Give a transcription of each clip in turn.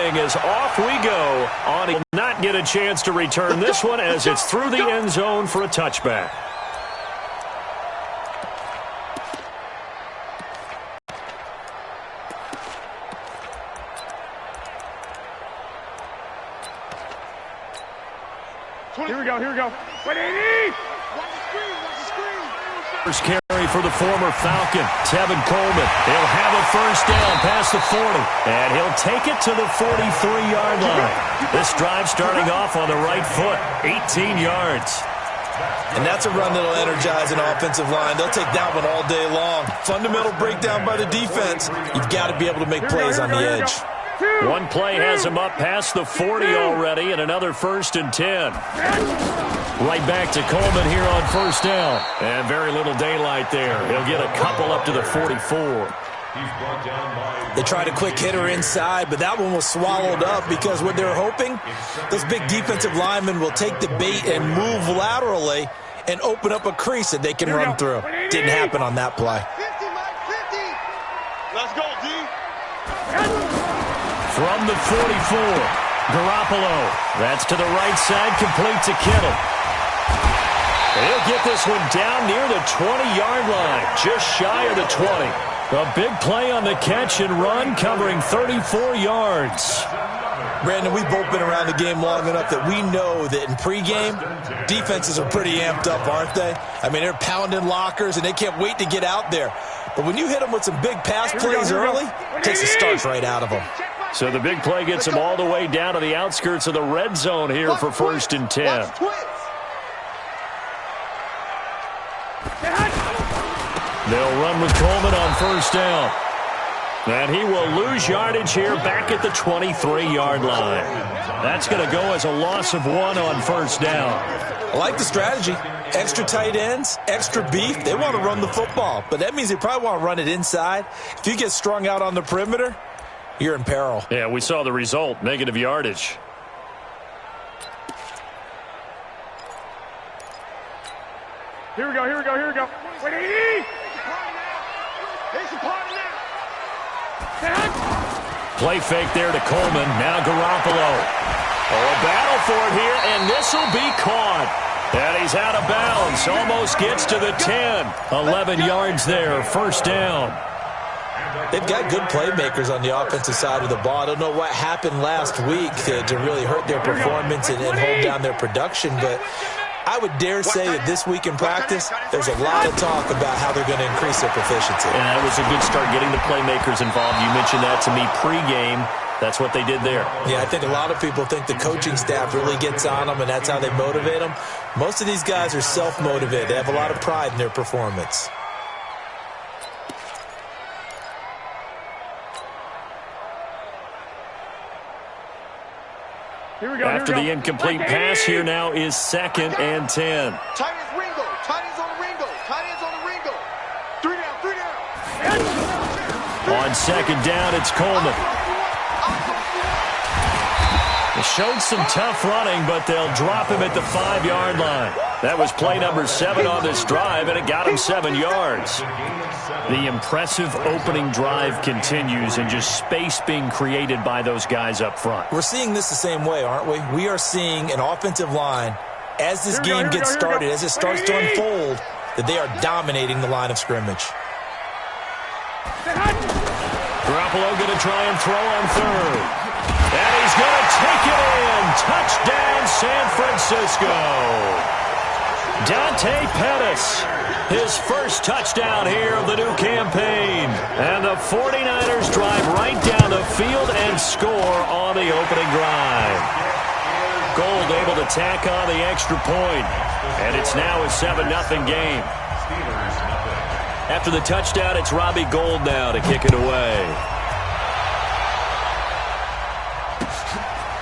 swing as off we go. On, he will not get a chance to return this one as it's through the end zone for a touchback. Here we go, here we go. 180! First carry for the former Falcon, Tevin Coleman. He'll have a first down past the 40, and he'll take it to the 43-yard line. This drive starting off on the right foot, 18 yards. And that's a run that'll energize an offensive line. They'll take that one all day long. Fundamental breakdown by the defense. You've got to be able to make plays on the edge. One play has him up past the 40 already, and another 1st and 10. Right back to Coleman here on first down. And very little daylight there. He'll get a couple up to the 44. They tried a quick hitter inside, but that one was swallowed up because what they're hoping, those big defensive linemen will take the bait and move laterally and open up a crease that they can run through. Didn't happen on that play. 50, Mike, 50. Let's go, D. From the 44, Garoppolo. That's to the right side, complete to Kittle. He'll get this one down near the 20-yard line, just shy of the 20. A big play on the catch and run, covering 34 yards. Brandon, we've both been around the game long enough that we know that in pregame, defenses are pretty amped up, aren't they? I mean, they're pounding lockers, and they can't wait to get out there. But when you hit them with some big pass plays early, it takes the starch right out of them. So the big play gets them all the way down to the outskirts of the red zone here for 1st and 10. They'll run with Coleman on first down. And he will lose yardage here back at the 23-yard line. That's going to go as a loss of 1 on first down. I like the strategy. Extra tight ends, extra beef. They want to run the football, but that means they probably want to run it inside. If you get strung out on the perimeter, you're in peril. Yeah, we saw the result, negative yardage. Here we go, here we go, here we go. 180! There's the party now. Play fake there to Coleman. Now Garoppolo. Oh, a battle for it here, and this will be caught. And he's out of bounds. Almost gets to the 10. 11 yards there, first down. They've got good playmakers on the offensive side of the ball. I don't know what happened last week to really hurt their performance and hold down their production, but I would dare say that this week in practice, there's a lot of talk about how they're going to increase their proficiency. And that was a good start getting the playmakers involved. You mentioned that to me pregame. That's what they did there. Yeah, I think a lot of people think the coaching staff really gets on them, and that's how they motivate them. Most of these guys are self-motivated. They have a lot of pride in their performance. Here we go, After the incomplete pass, here now is 2nd and 10. Tight ends Ringo. Tight ends on the Ringo. Tight ends on the Ringo. 3 down. On 2nd down, it's Coleman. They showed some tough running, but they'll drop him at the 5-yard line. That was play number 7 on this drive, and it got him 7 yards. The impressive opening drive continues, and just space being created by those guys up front. We're seeing this the same way, aren't we? We are seeing an offensive line, as this game gets started, as it starts to unfold, that they are dominating the line of scrimmage. Garoppolo going to try and throw on 3rd. And he's going to take it in. Touchdown, San Francisco. Dante Pettis, his first touchdown here of the new campaign. And the 49ers drive right down the field and score on the opening drive. Gold able to tack on the extra point. And it's now a 7-0 game. After the touchdown, it's Robbie Gould now to kick it away.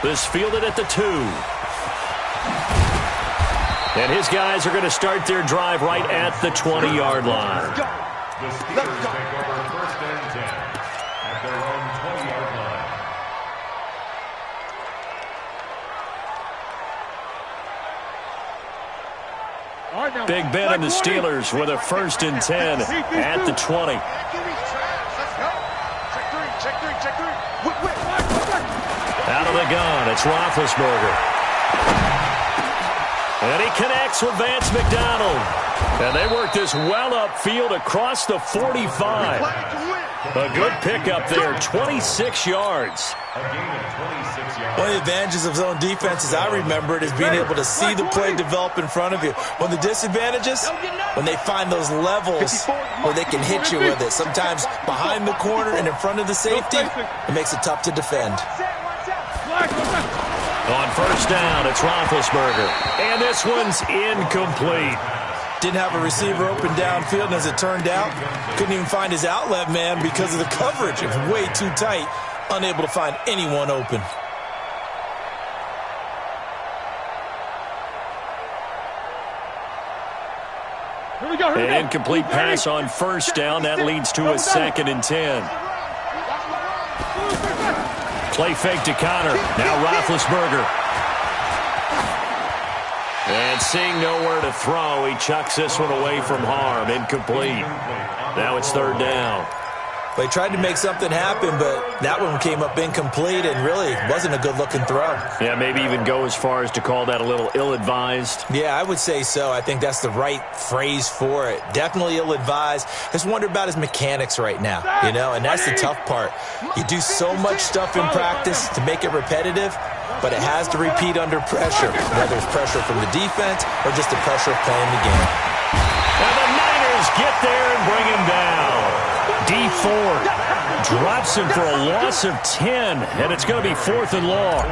This fielded at the 2. And his guys are going to start their drive right at the 20-yard line. The Steelers take over 1st and 10 at their own 20-yard line. Big Ben and the Steelers with a 1st and 10 at the 20. Check 3, check 3. the gun. It's Roethlisberger. And he connects with Vance McDonald. And they work this well upfield across the 45. A good pickup there, 26 yards. One of the advantages of zone defense, as I remember it, is being able to see the play develop in front of you. One of the disadvantages, when they find those levels where they can hit you with it. Sometimes behind the corner and in front of the safety, it makes it tough to defend. On first down, it's Roethlisberger. And this one's incomplete. Didn't have a receiver open downfield, and as it turned out, couldn't even find his outlet man because of the coverage. It was way too tight, unable to find anyone open. An incomplete pass on first down. That leads to a 2nd and 10. Play fake to Connor. Now Roethlisberger. And seeing nowhere to throw, he chucks this one away from harm. Incomplete. Now it's 3rd down. They tried to make something happen, but that one came up incomplete and really wasn't a good-looking throw. Yeah, maybe even go as far as to call that a little ill-advised. Yeah, I would say so. I think that's the right phrase for it. Definitely ill-advised. Just wonder about his mechanics right now, you know, and that's the tough part. You do so much stuff in practice to make it repetitive, but it has to repeat under pressure, whether it's pressure from the defense or just the pressure of playing the game. And the Niners get there and bring him down. D Ford drops him for a loss of 10, and it's going to be 4th and long.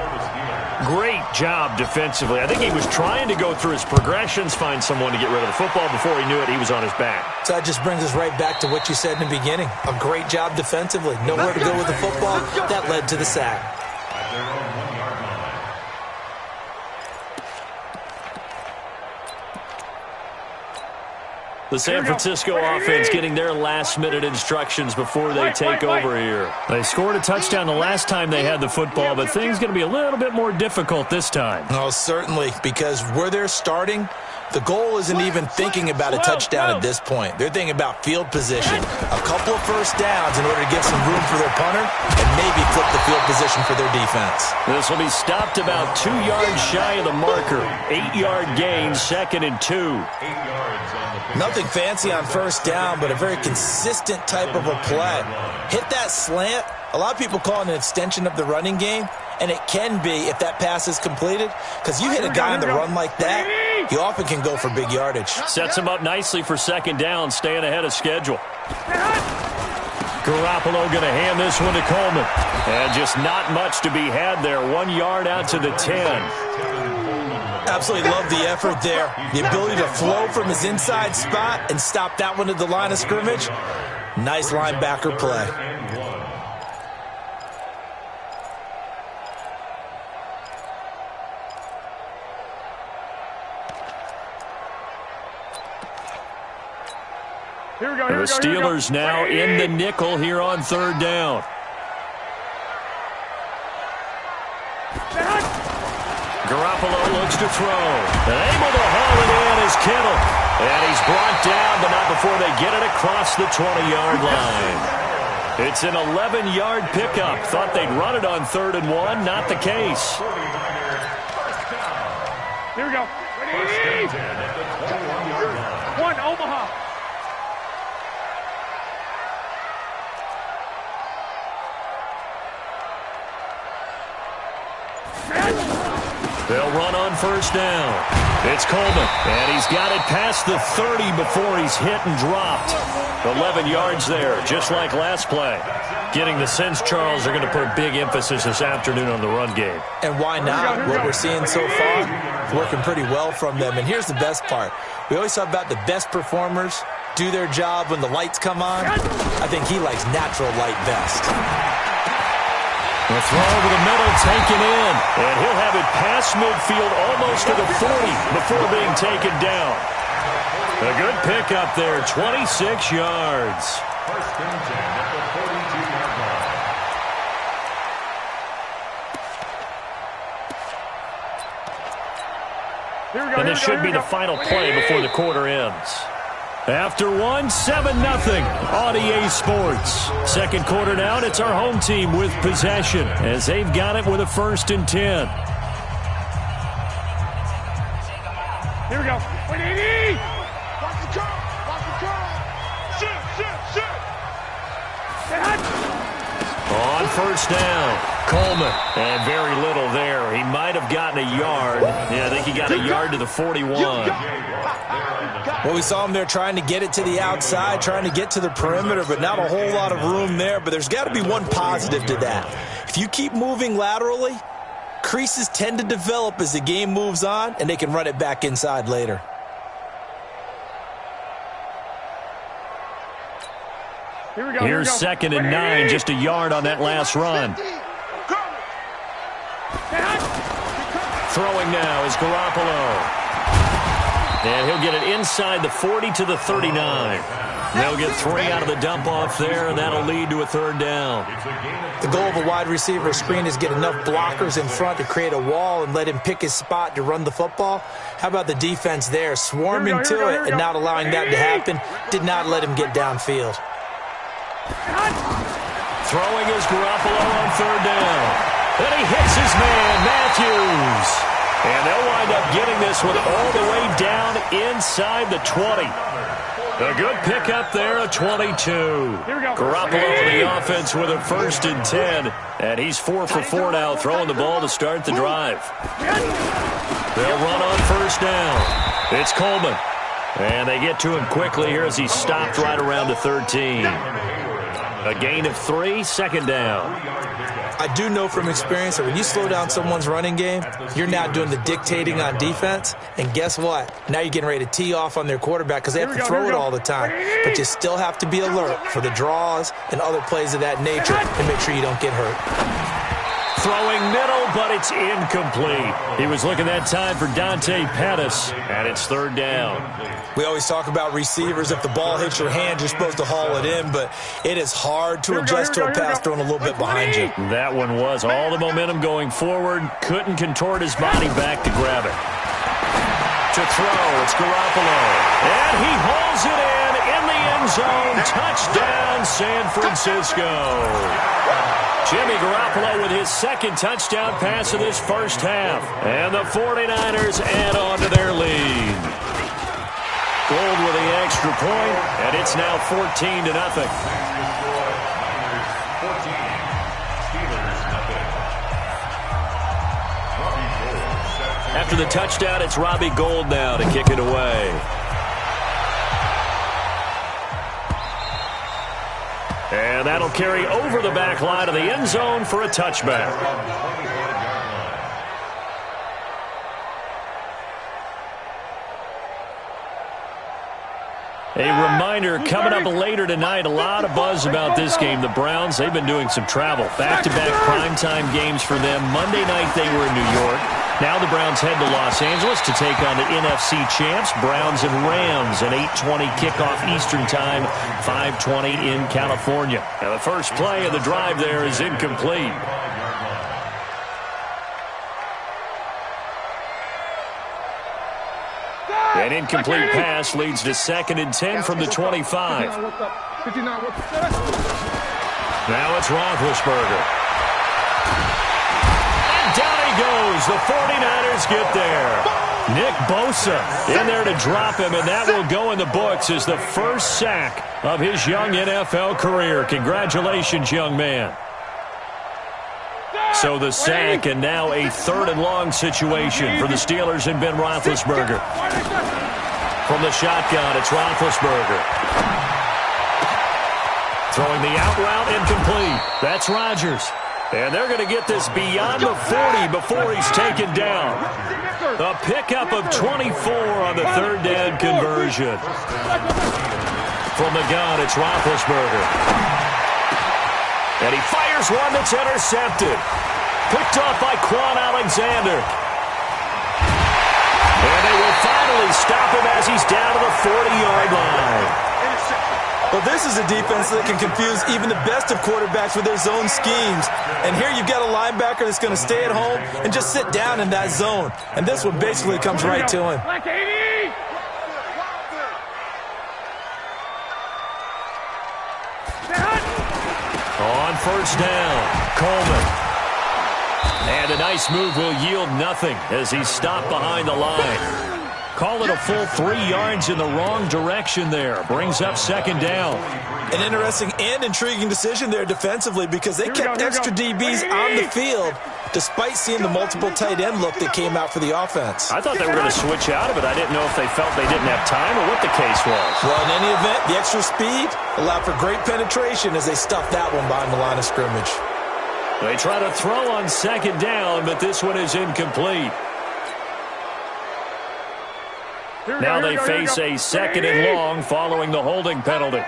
Great job defensively. I think he was trying to go through his progressions, find someone to get rid of the football. Before he knew it, he was on his back. So that just brings us right back to what you said in the beginning. A great job defensively. Nowhere to go with the football. That led to the sack. The San Francisco offense getting their last-minute instructions before they take over here. They scored a touchdown the last time they had the football, but things going to be a little bit more difficult this time. Oh, certainly, because where they're starting, the goal isn't even thinking about a touchdown at this point. They're thinking about field position, a couple of first downs in order to give some room for their punter, and maybe flip the field position for their defense. This will be stopped about 2 yards shy of the marker. 8-yard gain, 2nd and 2. 8 yards on the pick. Nothing fancy on first down, but a very consistent type of a play. Hit that slant. A lot of people call it an extension of the running game, and it can be if that pass is completed, because you hit a guy on the run like that, he often can go for big yardage. Sets him up nicely for 2nd down, staying ahead of schedule. Garoppolo going to hand this one to Coleman. And just not much to be had there. 1 yard out to the 10. Absolutely love the effort there. The ability to flow from his inside spot and stop that one at the line of scrimmage. Nice linebacker play. The Steelers now in the nickel here on 3rd down. Garoppolo looks to throw. And able to haul it in is Kittle. And he's brought down, but not before they get it across the 20-yard line. It's an 11-yard pickup. Thought they'd run it on 3rd and 1. Not the case. Here we go. Ready? 1, Omaha. They'll run on first down. It's Coleman, and he's got it past the 30 before he's hit and dropped. 11 yards there, just like last play. Getting the sense, Charles, they're going to put a big emphasis this afternoon on the run game. And why not? What we're seeing so far is working pretty well from them. And here's the best part. We always talk about the best performers do their job when the lights come on. I think he likes natural light best. The throw over the middle taken in. And he'll have it past midfield almost to the 40 before being taken down. A good pickup there, 26 yards. First and 10 at the 42-yard line. And this should be the final play before the quarter ends. After one, 7-0 on EA Sports. Second quarter now, and it's our home team with possession as they've got it with a 1st and 10. Here we go. Wait, 80! Watch the curl! Watch the curl! Shoot! On 1st down, Coleman. And very little there. He might have gotten a yard. Yeah, I think he got a yard to the 41. Well, we saw him there trying to get it to the outside, trying to get to the perimeter, but not a whole lot of room there. But there's got to be one positive to that. If you keep moving laterally, creases tend to develop as the game moves on, and they can run it back inside later. Here we go. Here's 2nd and 9, just a yard on that last run. Throwing now is Garoppolo. And he'll get it inside the 40 to the 39. They'll get 3 out of the dump-off there, and that'll lead to a 3rd down. The goal of a wide receiver screen is get enough blockers in front to create a wall and let him pick his spot to run the football. How about the defense there, swarming to it and not allowing that to happen? Did not let him get downfield. Throwing is Garoppolo on 3rd down. And he hits his man, Matthews. And they'll wind up getting this one all the way down inside the 20. A good pickup there, a 22. Garoppolo in the offense with a 1st and 10. And he's 4 for 4 now, throwing the ball to start the drive. They'll run on 1st down. It's Coleman. And they get to him quickly here as he's stopped right around the 13. A gain of 3, 2nd down. I do know from experience that when you slow down someone's running game, you're now doing the dictating on defense. And guess what? Now you're getting ready to tee off on their quarterback because they have to throw it all the time. But you still have to be alert for the draws and other plays of that nature and make sure you don't get hurt. Throwing middle, but it's incomplete. He was looking that time for Dante Pettis, and it's 3rd down. We always talk about receivers. If the ball hits your hand, you're supposed to haul it in, but it is hard to adjust to a pass thrown a little bit behind you. That one was all the momentum going forward. Couldn't contort his body back to grab it. To throw, it's Garoppolo. And he hauls it in the end zone. Touchdown, San Francisco. Jimmy Garoppolo with his 2nd touchdown pass of this 1st half. And the 49ers add on to their lead. Gold with the extra point, and it's now 14-0. After the touchdown, it's Robbie Gould now to kick it away. And that'll carry over the back line of the end zone for a touchback. A reminder, coming up later tonight, a lot of buzz about this game. The Browns, they've been doing some travel. Back-to-back primetime games for them. Monday night they were in New York. Now the Browns head to Los Angeles to take on the NFC champs, Browns and Rams, an 8:20 kickoff Eastern time, 5:20 in California. Now the first play of the drive there is incomplete. An incomplete pass leads to 2nd and 10 from the 25. Now it's Roethlisberger. And down he goes. The 49ers get there. Nick Bosa in there to drop him, and that will go in the books as the first sack of his young NFL career. Congratulations, young man. So the sack, and now a 3rd and long situation for the Steelers and Ben Roethlisberger. From the shotgun, it's Roethlisberger. Throwing the out route, incomplete. That's Rodgers. And they're going to get this beyond the 40 before he's taken down. A pickup of 24 on the 3rd down conversion. From the gun, it's Roethlisberger. And he fires one that's intercepted. Picked off by Quan Alexander. And they will finally stop him as he's down to the 40-yard line. Well, this is a defense that can confuse even the best of quarterbacks with their zone schemes. And here you've got a linebacker that's going to stay at home and just sit down in that zone. And this one basically comes right to him. first down. Coleman. And a nice move will yield nothing as he's stopped behind the line. Call it a full 3 yards in the wrong direction there. Brings up second down. An interesting and intriguing decision there defensively because they kept extra DBs on the field despite seeing the multiple tight end look that came out for the offense. I thought they were going to switch out of it. I didn't know if they felt they didn't have time or what the case was. Well, in any event, the extra speed allowed for great penetration as they stuffed that one behind the line of scrimmage. They try to throw on second down, but this one is incomplete. Now they face a second and long following the holding penalty.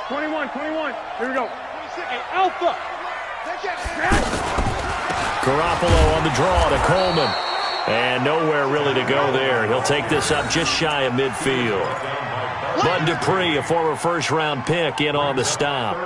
21. Here we go. Hey, Alpha. Garoppolo on the draw to Coleman. And nowhere really to go there. He'll take this up just shy of midfield. Bud Dupree, a former first-round pick, in on the stop.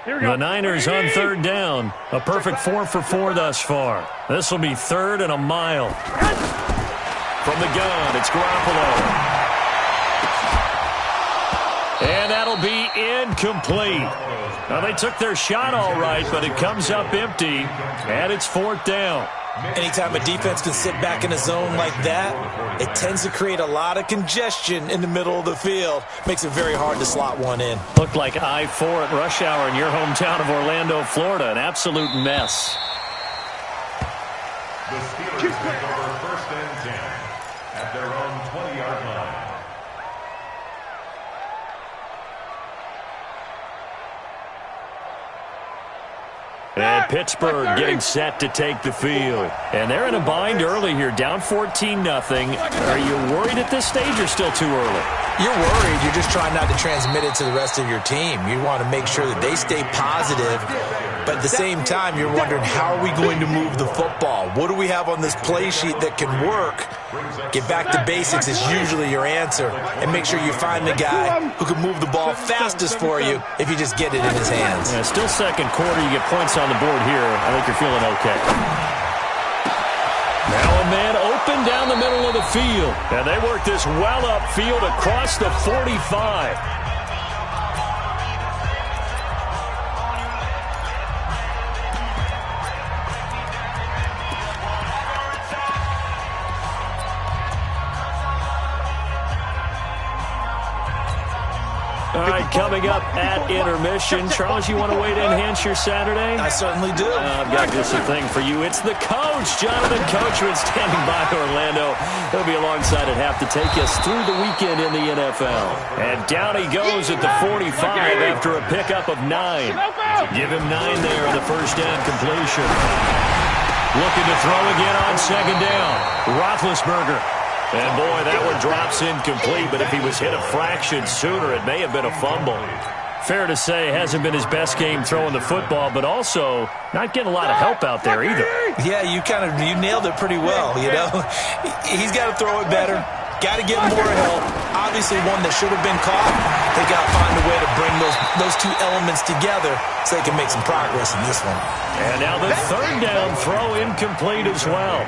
The Niners on third down. A perfect 4 for 4 thus far. This will be third and a mile. From the gun, it's Garoppolo. And that'll be incomplete. Now, they took their shot all right, but it comes up empty, and it's fourth down. Anytime a defense can sit back in a zone like that, it tends to create a lot of congestion in the middle of the field. Makes it very hard to slot one in. Looked like I-4 at rush hour in your hometown of Orlando, Florida. An absolute mess. The Steelers take over first and 10 at their own 20-yard line. And Pittsburgh getting set to take the field. And they're in a bind early here, down 14-0. Are you worried at this stage or still too early? You're worried. You're just trying not to transmit it to the rest of your team. You want to make sure that they stay positive. But at the same time, you're wondering, how are we going to move the football? What do we have on this play sheet that can work? Get back to basics is usually your answer. And make sure you find the guy who can move the ball fastest for you if you just get it in his hands. Yeah, still second quarter. You get points on the board here. I think you're feeling okay. Now a man open down the middle of the field. And they work this well upfield across the 45. All right, coming up at intermission. Charles, you want a way to enhance your Saturday? I certainly do. I've got just a thing for you. It's the coach, Jonathan Coachman, standing by Orlando. He'll be alongside at half to take us through the weekend in the NFL. And down he goes at the 45 after a pickup of 9. Give him 9 there in the first down completion. Looking to throw again on second down. Roethlisberger. And, boy, that one drops incomplete, but if he was hit a fraction sooner, it may have been a fumble. Fair to say, hasn't been his best game throwing the football, but also not getting a lot of help out there either. Yeah, you nailed it pretty well, you know. He's got to throw it better. Got to get more help. Obviously one that should have been caught. They got to find a way to bring those two elements together so they can make some progress in this one. And now the third down throw incomplete as well.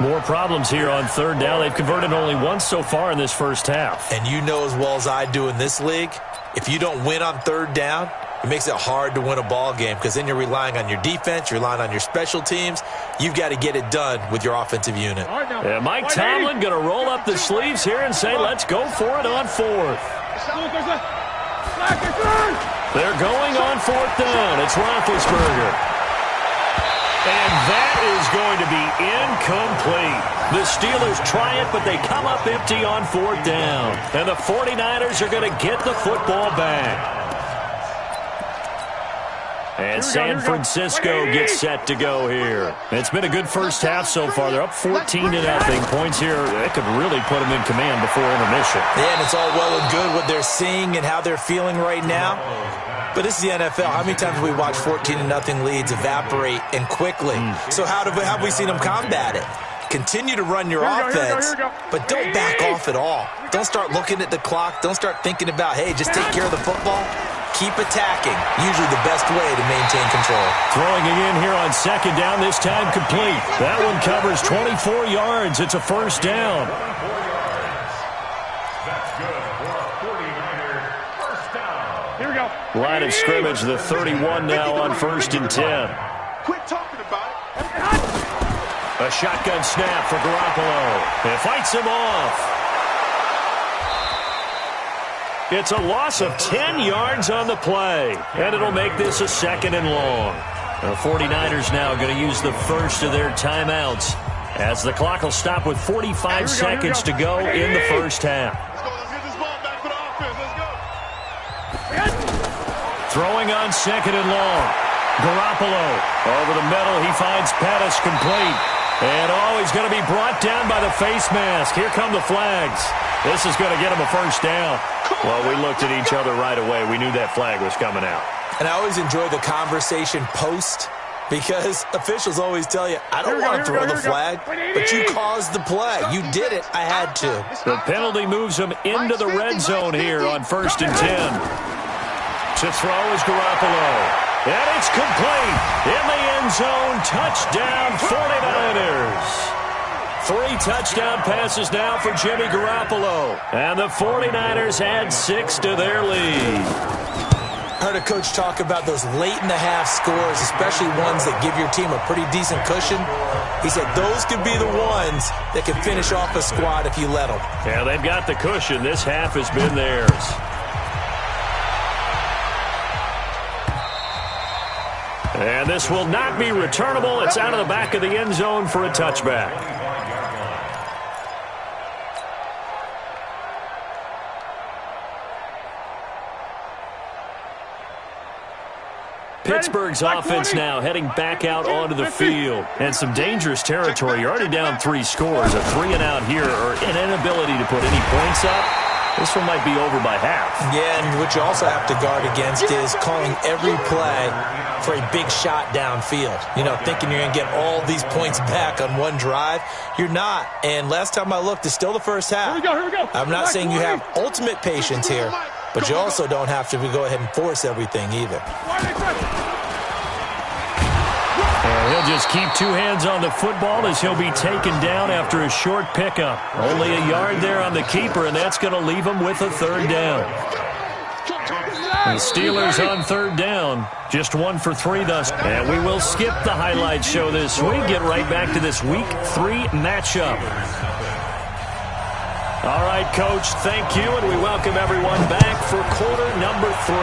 More problems here on third down. They've converted only once so far in this first half. And you know as well as I do in this league, if you don't win on third down, it makes it hard to win a ball game because then you're relying on your defense, you're relying on your special teams. You've got to get it done with your offensive unit. And Mike Tomlin going to roll up the sleeves here and say, let's go for it on fourth. They're going on fourth down. It's Roethlisberger. And that is going to be incomplete. The Steelers try it, but they come up empty on fourth down. And the 49ers are going to get the football back. And San Francisco gets set to go here. It's been a good first half so far. They're up 14-0. Points here, that could really put them in command before intermission. Yeah, and it's all well and good what they're seeing and how they're feeling right now. But this is the NFL. How many times have we watched 14-0 leads evaporate and quickly? So how have we seen them combat it? Continue to run your offense, but don't back off at all. Don't start looking at the clock. Don't start thinking about, hey, just take care of the football. keep attacking. Usually the best way to maintain control. Throwing again here on second down, this time complete. That one covers 24 yards. It's a first down. That's good for a 49ers first down. Here we go. Line of scrimmage, the 31 now on 1st and 10. Quit talking about it. A shotgun snap for Garoppolo. It fights him off. It's a loss of 10 yards on the play, and it'll make this a 2nd and long. The 49ers now going to use the first of their timeouts as the clock will stop with 45 seconds to go in the first half. Let's get this ball back for the offense. Let's go. Throwing on 2nd and long. Garoppolo over the middle. He finds Pettis complete. And he's going to be brought down by the face mask. Here come the flags. This is going to get him a first down. Well, we looked at each other right away. We knew that flag was coming out. And I always enjoy the conversation post because officials always tell you, I don't want to throw the flag, but you caused the play. You did it. I had to. The penalty moves him into the red zone here on 1st and 10. To throw is Garoppolo. And it's complete. In the end zone, touchdown 49ers. 3 touchdown passes now for Jimmy Garoppolo. And the 49ers add 6 to their lead. I heard a coach talk about those late-in-the-half scores, especially ones that give your team a pretty decent cushion. He said those could be the ones that could finish off a squad if you let them. Yeah, they've got the cushion. This half has been theirs. And this will not be returnable. It's out of the back of the end zone for a touchback. Pittsburgh's offense now heading back out onto the field. And some dangerous territory. You're already down 3 scores. A 3-and-out here or an inability to put any points up. This one might be over by half. Yeah, and what you also have to guard against is calling every play for a big shot downfield. You know, thinking you're going to get all these points back on one drive. You're not. And last time I looked, it's still the first half. Here we go. I'm not saying you have ultimate patience here, but you also don't have to go ahead and force everything either. And he'll just keep 2 hands on the football as he'll be taken down after a short pickup. Only a yard there on the keeper, and that's going to leave him with a 3rd down. The Steelers on 3rd down. Just 1 for 3 thus. And we will skip the highlight show this week. Get right back to this Week 3 matchup. All right, Coach, thank you, and we welcome everyone back for quarter number 3.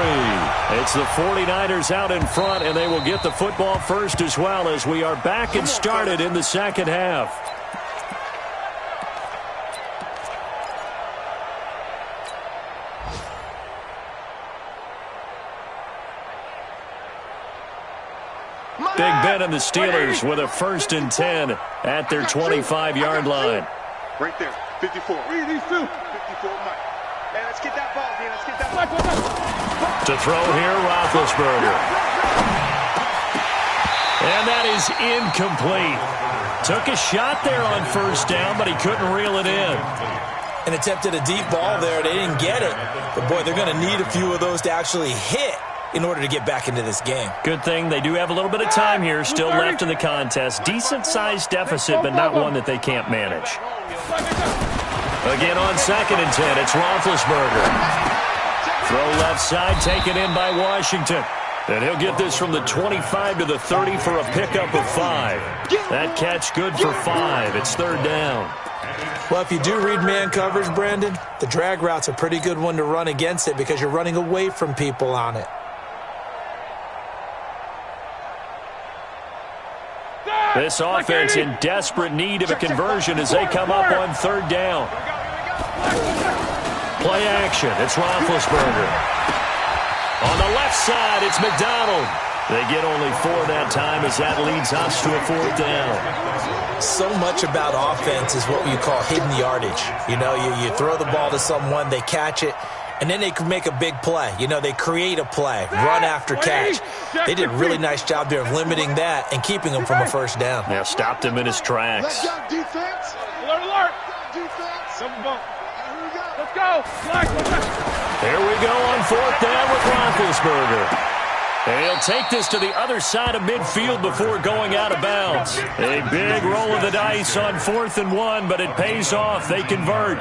It's the 49ers out in front, and they will get the football first as well as we are back and started in the second half. Big Ben and the Steelers with a 1st and 10 at their 25-yard line. Right there. 54. Read these 2. 54, Mike. Hey, let's get that ball, man. Let's get that ball. To throw here, Roethlisberger. And that is incomplete. Took a shot there on 1st down, but he couldn't reel it in. And attempted a deep ball there. They didn't get it. But, boy, they're going to need a few of those to actually hit in order to get back into this game. Good thing they do have a little bit of time here still left in the contest. Decent-sized deficit, but not one that they can't manage. Again on 2nd and 10, it's Roethlisberger. Throw left side, taken in by Washington. And he'll get this from the 25 to the 30 for a pickup of 5. That catch good for 5. It's 3rd down. Well, if you do read man coverage, Brandon, the drag route's a pretty good one to run against it because you're running away from people on it. This offense in desperate need of a conversion as they come up on 3rd down. Play action. It's Roethlisberger. On the left side, it's McDonald. They get only 4 that time as that leads us to a 4th down. So much about offense is what you call hidden yardage. You know, you throw the ball to someone, they catch it, and then they can make a big play. You know, they create a play, run after catch. They did a really nice job there of limiting that and keeping him from a 1st down. Yeah, stopped him in his tracks. Let's go, defense. Alert, alert. Defense. Double bump. Here we go. Let's go. Black. Here we go on fourth down with Roethlisberger. And he'll take this to the other side of midfield before going out of bounds. A big roll of the dice on 4th and 1, but it pays off. They convert.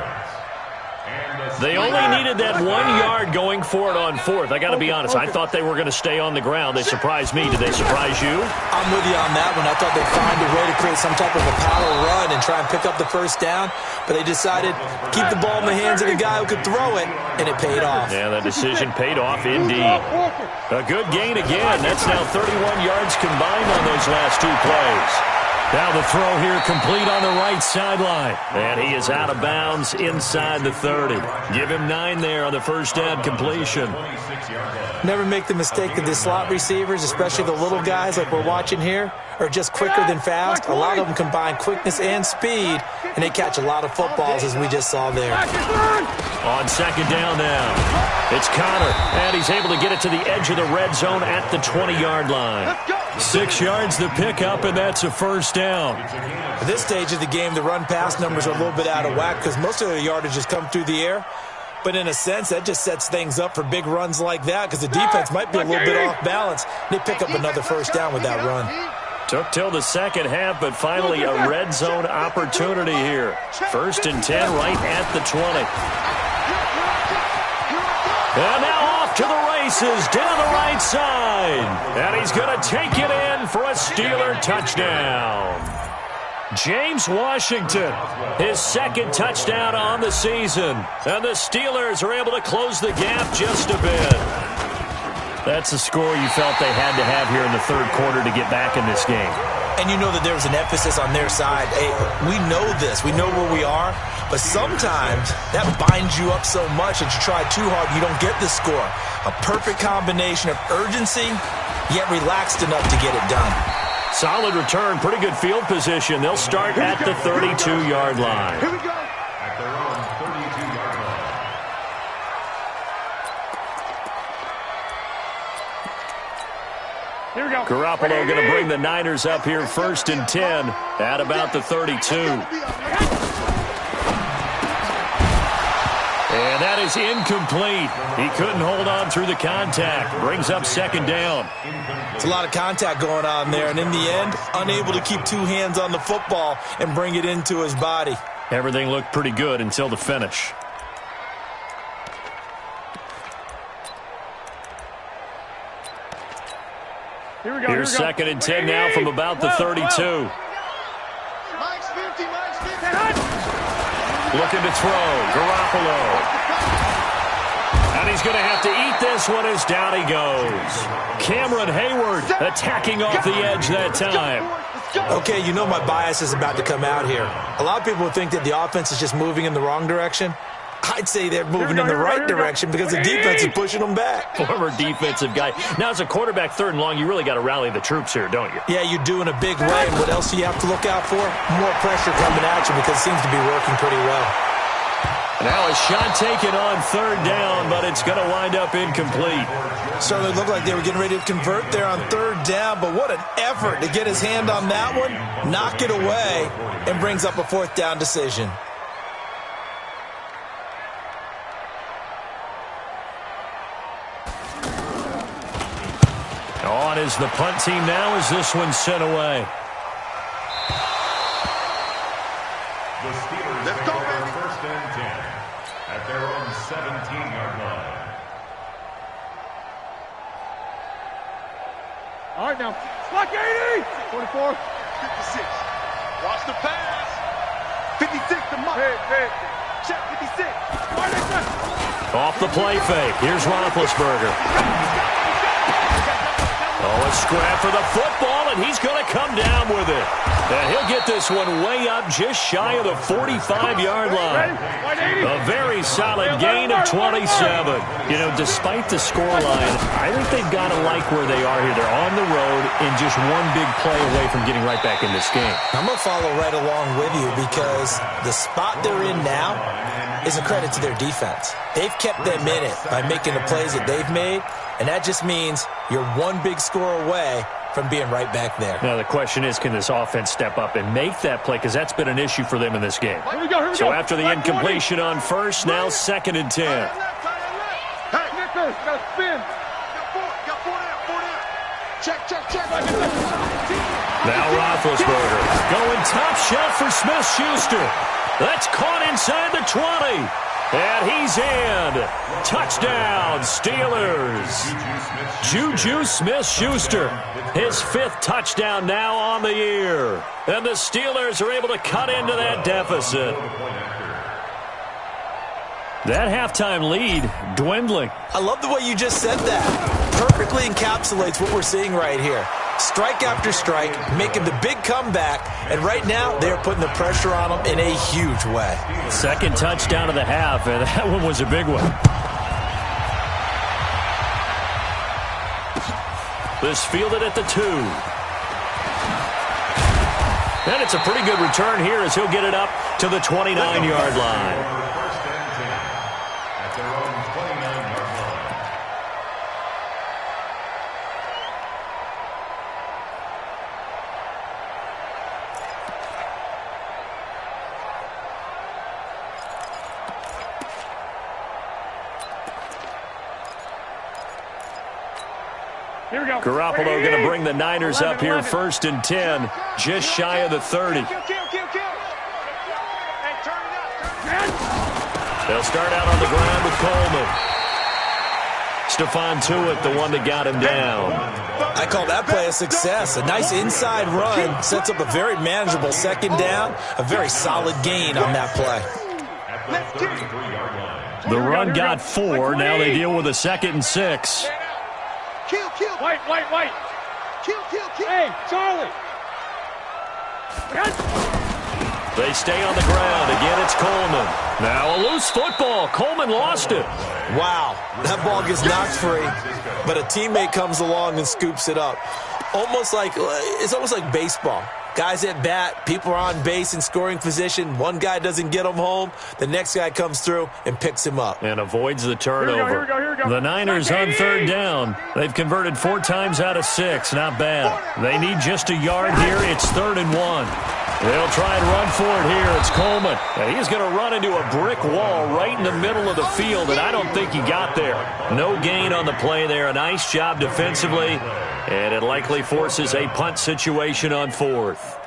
They only needed that 1 yard going for it on 4th. I got to be honest. I thought they were going to stay on the ground. They surprised me. Did they surprise you? I'm with you on that one. I thought they'd find a way to create some type of a power run and try and pick up the first down, but they decided to keep the ball in the hands of a guy who could throw it, and it paid off. Yeah, that decision paid off indeed. A good gain again. That's now 31 yards combined on those last 2 plays. Now the throw here complete on the right sideline. And he is out of bounds inside the 30. Give him 9 there on the first down completion. Never make the mistake that the slot receivers, especially the little guys like we're watching here, are just quicker than fast. A lot of them combine quickness and speed, and they catch a lot of footballs, as we just saw there. On second down now, it's Connor, and he's able to get it to the edge of the red zone at the 20-yard line. 6 yards the pickup, and that's a first down. At this stage of the game, the run-pass numbers are a little bit out of whack because most of their yardage has come through the air. But in a sense, that just sets things up for big runs like that because the defense might be a little bit off balance. They pick up another first down with that run. Took till the second half, but finally a red zone opportunity here. 1st and 10 right at the 20. And now off to the races down the right side. And he's going to take it in for a Steeler touchdown. James Washington, his 2nd touchdown on the season. And the Steelers are able to close the gap just a bit. That's the score you felt they had to have here in the 3rd quarter to get back in this game. And you know that there was an emphasis on their side. Hey, we know this. We know where we are. But sometimes that binds you up so much that you try too hard, you don't get the score. A perfect combination of urgency, yet relaxed enough to get it done. Solid return, pretty good field position. They'll start at the 32-yard line. Here we go. At their own 32-yard line. Here we go. Garoppolo going to bring the Niners up here 1st and 10 at about the 32. And that is incomplete. He couldn't hold on through the contact. Brings up 2nd down. It's a lot of contact going on there, and in the end, unable to keep 2 hands on the football and bring it into his body. Everything looked pretty good until the finish. Here we go. Here's 2nd and 10 now from about the 32. Mike's 50, Mike's 50. Looking to throw. Garoppolo. And he's going to have to eat this one as down he goes. Cameron Hayward attacking off the edge that time. Okay, you know my bias is about to come out here. A lot of people think that the offense is just moving in the wrong direction. I'd say they're moving in the right direction because the defense is pushing them back. Former defensive guy. Now, as a quarterback 3rd and long, you really got to rally the troops here, don't you? Yeah, you do in a big way. And what else do you have to look out for? More pressure coming at you because it seems to be working pretty well. Now a shot taken on 3rd down, but it's going to wind up incomplete. Certainly looked like they were getting ready to convert there on 3rd down, but what an effort to get his hand on that one, knock it away, and brings up a 4th down decision. On is the punt team now as this one's sent away. The Steelers Let's go, take over baby. 1st and 10 at their own 17-yard line. All right, now. Block 80. 44. 56. Watch the pass. 56 to Mike. Hey. Check 56. All right, Off the play fake. Here's Roethlisberger. Oh, a scrap for the football, and he's going to come down with it. And he'll get this one way up just shy of the 45-yard line. A very solid gain of 27. You know, despite the scoreline, I think they've got to like where they are here. They're on the road and just one big play away from getting right back in this game. I'm going to follow right along with you because the spot they're in now is a credit to their defense. They've kept them in it by making the plays that they've made, and that just means you're one big score away from being right back there. Now, the question is, can this offense step up and make that play? Because that's been an issue for them in this game. Here we go. So after the incompletion on 1st, now 2nd and 10. Gotta spin. Got four down. Check. Now Roethlisberger going top shelf for Smith-Schuster. That's caught inside the 20. And he's in. Touchdown, Steelers. Juju Smith-Schuster, his 5th touchdown now on the year. And the Steelers are able to cut into that deficit. That halftime lead dwindling. I love the way you just said that. Perfectly encapsulates what we're seeing right here. Strike after strike, making the big comeback, and right now they are putting the pressure on them in a huge way. 2nd touchdown of the half, and that one was a big one. This fielded at the 2. And it's a pretty good return here as he'll get it up to the 29-yard line. Here we go. Garoppolo going to bring the Niners up here 1st and 10, just shy of the 30. Kill. Hey, turn it up. They'll start out on the ground with Coleman. Stephon Tuitt, the one that got him down. I call that play a success. A nice inside run sets up a very manageable 2nd down, a very solid gain on that play. The run got 4. Now they deal with a 2nd and 6. Kill. White. Kill. Hey, Charlie. They stay on the ground. Again, it's Coleman. Now a loose football. Coleman lost it. Wow, that ball gets knocked free, but a teammate comes along and scoops it up. It's almost like baseball. Guys at bat, people are on base in scoring position. One guy doesn't get him home. The next guy comes through and picks him up. And avoids the turnover. Here we go. The Niners on 3rd down. They've converted 4 times out of 6. Not bad. They need just a yard here. It's 3rd and 1. They'll try and run for it here. It's Coleman. And he's going to run into a brick wall right in the middle of the field, and I don't think he got there. No gain on the play there. A nice job defensively, and it likely forces a punt situation on 4th.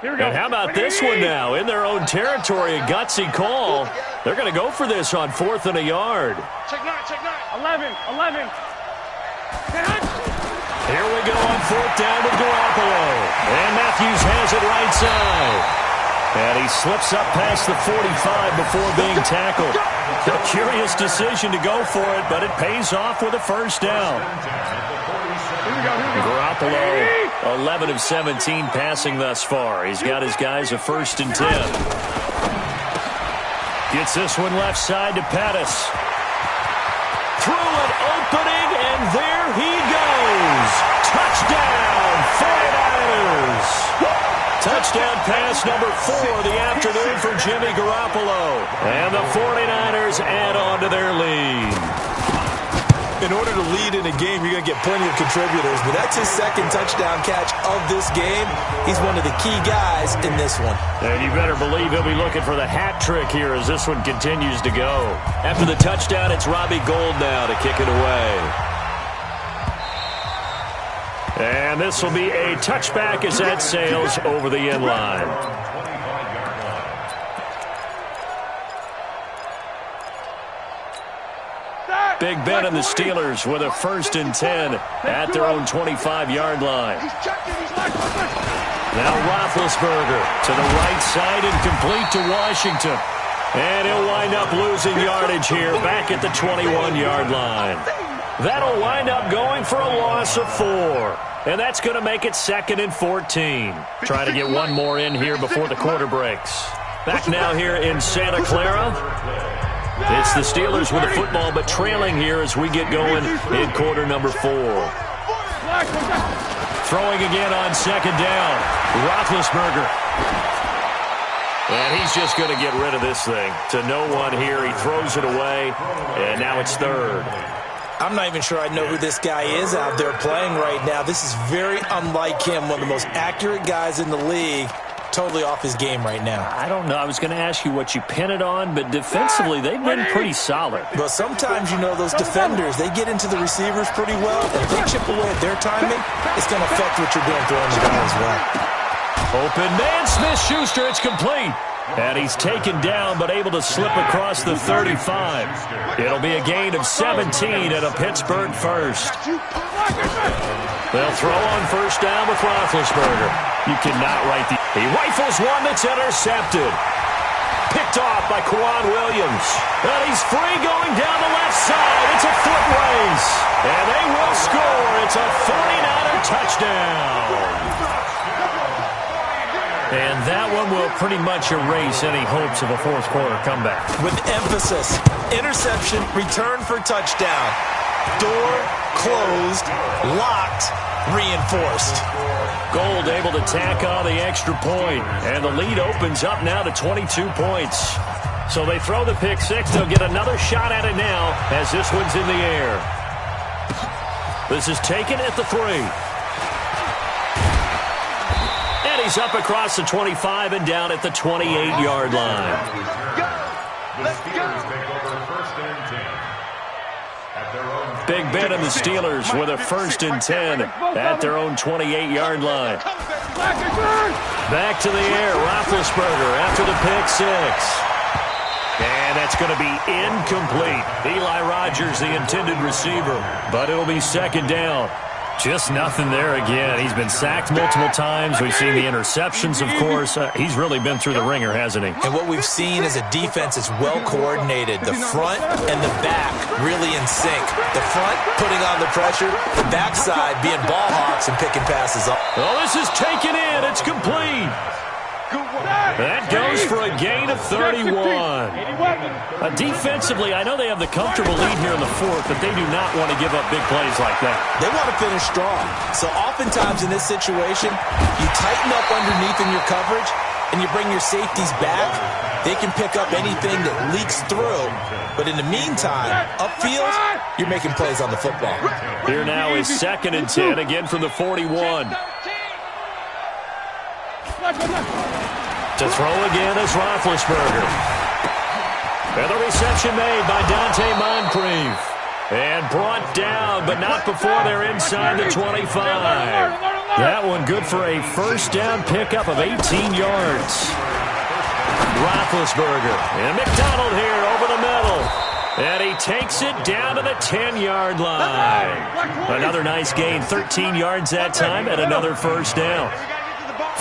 And how about this one now? In their own territory, a gutsy call. They're going to go for this on 4th and a yard. Check 9. 11. Here we go on 4th down with Garoppolo. And Matthews has it right side. And he slips up past the 45 before being tackled. A curious decision to go for it, but it pays off with a 1st down. Garoppolo, 11 of 17 passing thus far. He's got his guys a 1st and 10. Gets this one left side to Pettis. Through an opening, and there he goes. Touchdown, 49ers. Touchdown pass number 4 of the afternoon for Jimmy Garoppolo. And the 49ers add on to their lead. In order to lead in a game, you're going to get plenty of contributors, but that's his 2nd touchdown catch of this game. He's one of the key guys in this one. And you better believe he'll be looking for the hat trick here as this one continues to go. After the touchdown, it's Robbie Gould now to kick it away. And this will be a touchback as that sails over the end line. Big Ben and the Steelers with a 1st and 10 at their own 25-yard line. Now Roethlisberger to the right side and complete to Washington. And he'll wind up losing yardage here back at the 21-yard line. That'll wind up going for a loss of 4. And that's going to make it 2nd and 14. Trying to get one more in here before the quarter breaks. Back now here in Santa Clara. It's the Steelers with the football, but trailing here as we get going in quarter number 4. Throwing again on 2nd down. Roethlisberger. And he's just going to get rid of this thing. To no one here. He throws it away, and now it's 3rd. I'm not even sure I know who this guy is out there playing right now. This is very unlike him, one of the most accurate guys in the league. Totally off his game right now. I don't know. I was going to ask you what you pin it on, but defensively, they've been pretty solid. But sometimes, you know, those defenders, they get into the receivers pretty well, and if they chip away at their timing, it's going to affect what you're doing throwing the ball as well. Open man, Smith-Schuster, it's complete. And he's taken down, but able to slip across the 35. It'll be a gain of 17 and a Pittsburgh first. They'll throw on 1st down with Roethlisberger. You cannot write the... He rifles one that's intercepted. Picked off by Kwan Williams. And he's free going down the left side. It's a foot race. And they will score. It's a 49er touchdown. And that one will pretty much erase any hopes of a fourth quarter comeback. With emphasis, interception, return for touchdown. Door closed, locked, reinforced. Gold able to tack on the extra point. And the lead opens up now to 22 points. So they throw the pick 6. They'll get another shot at it now as this one's in the air. This is taken at the 3. He's up across the 25 and down at the 28-yard line. Big Ben and the Steelers with a 1st and 10 at their own 28-yard line. Back to the air, Roethlisberger after the pick 6. And that's going to be incomplete. Eli Rogers, the intended receiver, but it'll be 2nd down. Just nothing there again. He's been sacked multiple times. We've seen the interceptions, of course. He's really been through the ringer, hasn't he? And what we've seen is a defense that's well coordinated. The front and the back really in sync. The front putting on the pressure, the backside being ball hawks and picking passes up. Oh, this is taken in. It's complete. That goes for a gain of 31. Defensively, I know they have the comfortable lead here in the 4th, but they do not want to give up big plays like that. They want to finish strong. So oftentimes in this situation, you tighten up underneath in your coverage, and you bring your safeties back. They can pick up anything that leaks through. But in the meantime, upfield, you're making plays on the football. Here now is 2nd and 10, again from the 41. To throw again is Roethlisberger. And the reception made by Dante Moncrief. And brought down, but not before they're inside the 25. That one good for a 1st down pickup of 18 yards. Roethlisberger. And McDonald here over the middle. And he takes it down to the 10-yard line. Another nice gain, 13 yards that time, and another 1st down.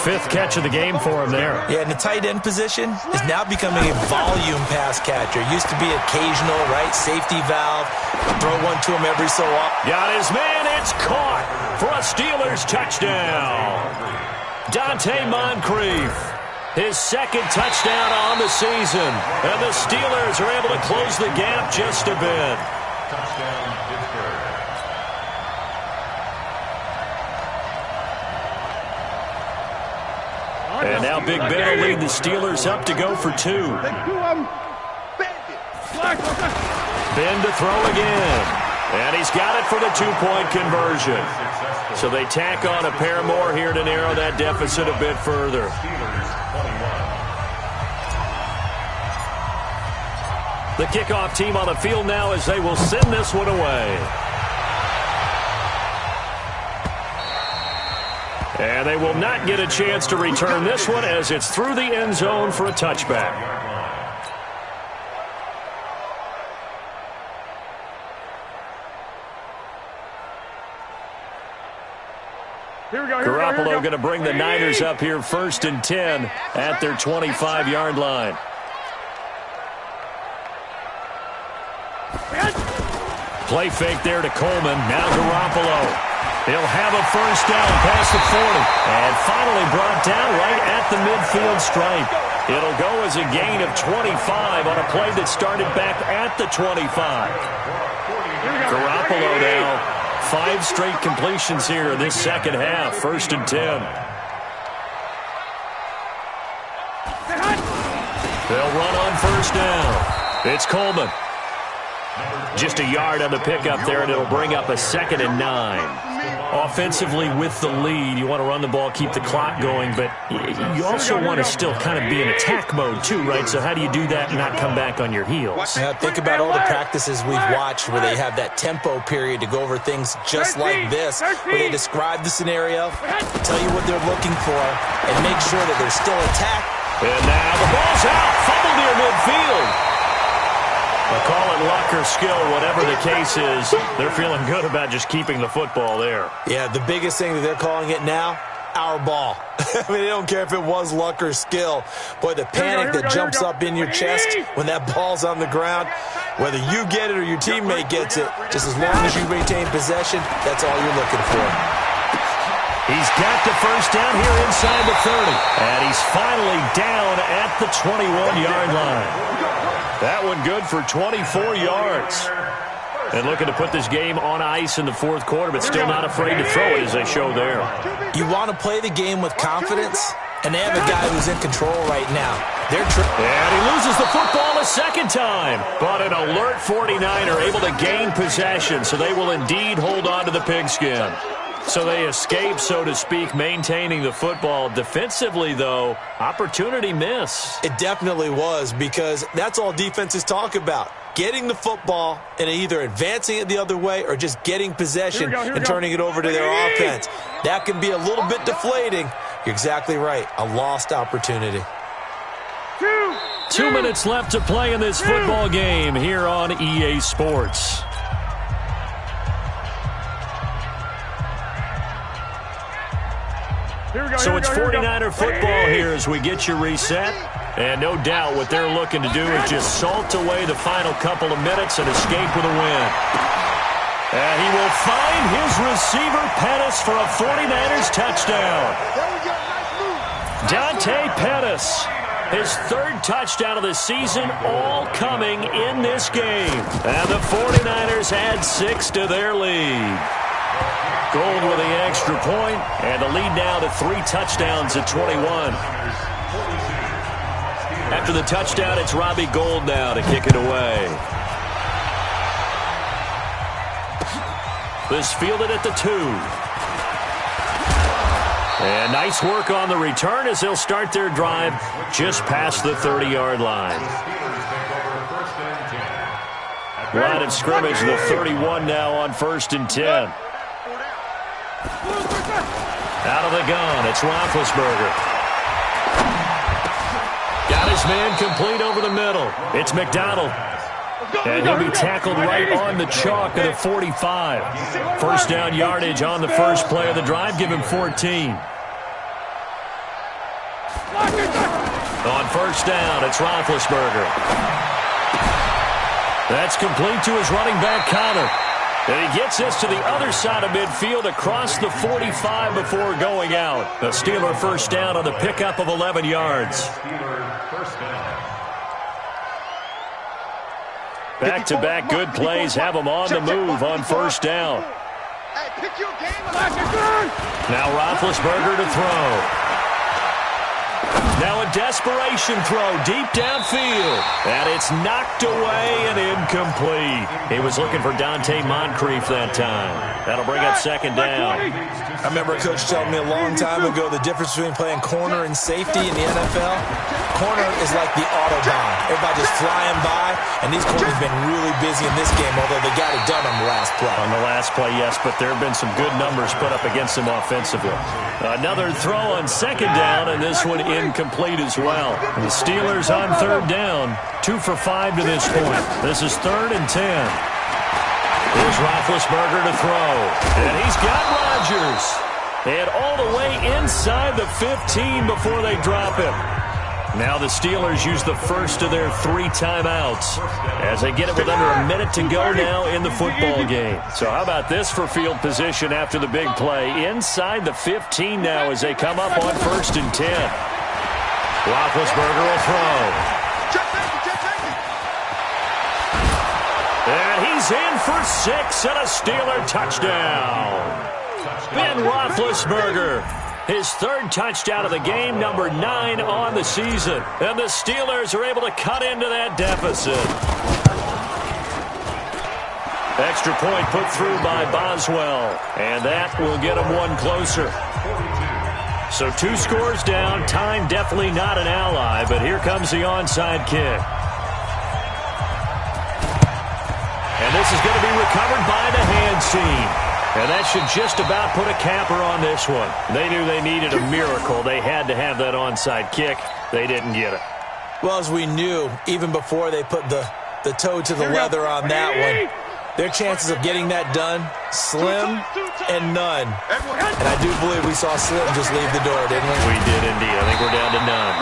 5th catch of the game for him there. Yeah, and the tight end position is now becoming a volume pass catcher. Used to be occasional, right? Safety valve. Throw one to him every so often. Got his man. It's caught for a Steelers touchdown. Dante Moncrief. His 2nd touchdown on the season. And the Steelers are able to close the gap just a bit. Touchdown, Pittsburgh. And now Big Ben will lead the Steelers up to go for 2. Ben to throw again. And he's got it for the 2-point conversion. So they tack on a pair more here to narrow that deficit a bit further. The kickoff team on the field now as they will send this one away. And they will not get a chance to return this one as it's through the end zone for a touchback. Garoppolo going to bring the Niners up here 1st and 10 at their 25-yard line. Play fake there to Coleman. Now Garoppolo. He'll have a first down past the 40. And finally brought down right at the midfield stripe. It'll go as a gain of 25 on a play that started back at the 25. Garoppolo now. 5 straight completions here in this second half. 1st and 10. They'll run on first down. It's Coleman. Just a yard on the pickup there, and it'll bring up a 2nd and 9. Offensively with the lead, you want to run the ball, keep the clock going, but you also want to still kind of be in attack mode too, right? So how do you do that and not come back on your heels? Yeah, think about all the practices we've watched where they have that tempo period to go over things just like this, where they describe the scenario, tell you what they're looking for, and make sure that they're still attacked. And now the ball's out, fumbled near midfield. Call it luck or skill, whatever the case is. They're feeling good about just keeping the football there. Yeah, the biggest thing that they're calling it now, our ball. I mean, they don't care if it was luck or skill. Boy, the panic that jumps up in your chest when that ball's on the ground, whether you get it or your teammate gets it, just as long as you retain possession, that's all you're looking for. He's got the first down here inside the 30. And he's finally down at the 21-yard line. That one good for 24 yards. And looking to put this game on ice in the 4th quarter, but still not afraid to throw it as they show there. You want to play the game with confidence, and they have a guy who's in control right now. And he loses the football a 2nd time. But an alert 49er able to gain possession, so they will indeed hold on to the pigskin. So they escape, so to speak, maintaining the football. Defensively, though, opportunity miss. It definitely was, because that's all defenses talk about. Getting the football and either advancing it the other way or just getting possession and turning it over to their offense. That can be a little bit deflating. You're exactly right. A lost opportunity. 2 minutes left to play in this football game here on EA Sports. So it's 49er football here as we get you reset. And no doubt what they're looking to do is just salt away the final couple of minutes and escape with a win. And he will find his receiver, Pettis, for a 49ers touchdown. Dante Pettis, his 3rd touchdown of the season, all coming in this game. And the 49ers add 6 to their lead. Gold with the extra point, and the lead now to 3 touchdowns at 21. After the touchdown, it's Robbie Gould now to kick it away. This fielded at the 2. And nice work on the return as they'll start their drive just past the 30-yard line. Line of scrimmage, the 31 now on 1st and 10. Out of the gun, it's Roethlisberger. Got his man complete over the middle. It's McDonald. And he'll be tackled right on the chalk at a 45. First down yardage on the first play of the drive. Give him 14. On first down, it's Roethlisberger. That's complete to his running back, Connor. And he gets us to the other side of midfield across the 45 before going out. A Steeler first down on the pickup of 11 yards. Back-to-back good plays have them on the move on first down. Now Roethlisberger to throw. Now a desperation throw deep downfield. And it's knocked away and incomplete. He was looking for Dante Moncrief that time. That'll bring up 2nd down. I remember a coach telling me a long time ago the difference between playing corner and safety in the NFL. Corner is like the Autobahn. Everybody just flying by, and these corners have been really busy in this game, although they got it done on the last play. On the last play, yes, but there have been some good numbers put up against them offensively. Another throw on 2nd down, and this one incomplete as well. And the Steelers on 3rd down, 2 for 5 to this point. This is 3rd and 10. Here's Roethlisberger to throw. And he's got Rodgers. And all the way inside the 15 before they drop him. Now the Steelers use the first of their 3 timeouts as they get it with under a minute to go now in the football game. So how about this for field position after the big play? Inside the 15 now as they come up on 1st and 10. Roethlisberger will throw. And he's in for 6 and a Steeler touchdown. Ben Roethlisberger. His 3rd touchdown of the game, number 9 on the season. And the Steelers are able to cut into that deficit. Extra point put through by Boswell. And that will get them 1 closer. So 2 scores down. Time definitely not an ally, but here comes the onside kick. And this is going to be recovered by the hand team. And that should just about put a capper on this one. They knew they needed a miracle. They had to have that onside kick. They didn't get it. Well, as we knew, even before they put the toe to the leather on that one, their chances of getting that done, slim and none. And I do believe we saw Slim just leave the door, didn't we? We did indeed. I think we're down to none.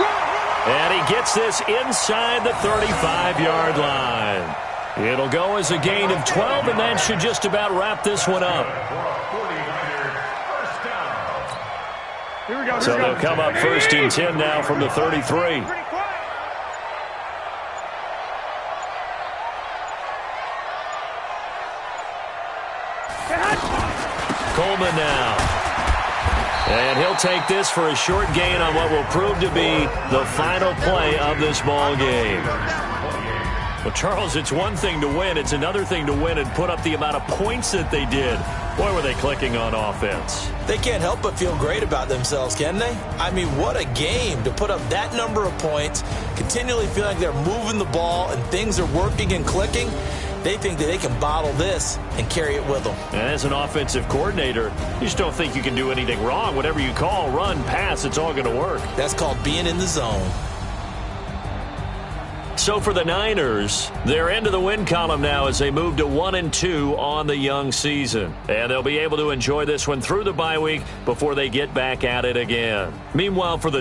And he gets this inside the 35-yard line. It'll go as a gain of 12, and that should just about wrap this one up. So they'll come up 1st and 10 now from the 33. Coleman now. And he'll take this for a short gain on what will prove to be the final play of this ball game. Well, Charles, it's one thing to win. It's another thing to win and put up the amount of points that they did. Boy, were they clicking on offense. They can't help but feel great about themselves, can they? I mean, what a game to put up that number of points, continually feel like they're moving the ball and things are working and clicking. They think that they can bottle this and carry it with them. And as an offensive coordinator, you just don't think you can do anything wrong. Whatever you call, run, pass, it's all going to work. That's called being in the zone. So for the Niners, they're into the win column now as they move to 1-2 on the young season. And they'll be able to enjoy this one through the bye week before they get back at it again. Meanwhile, for the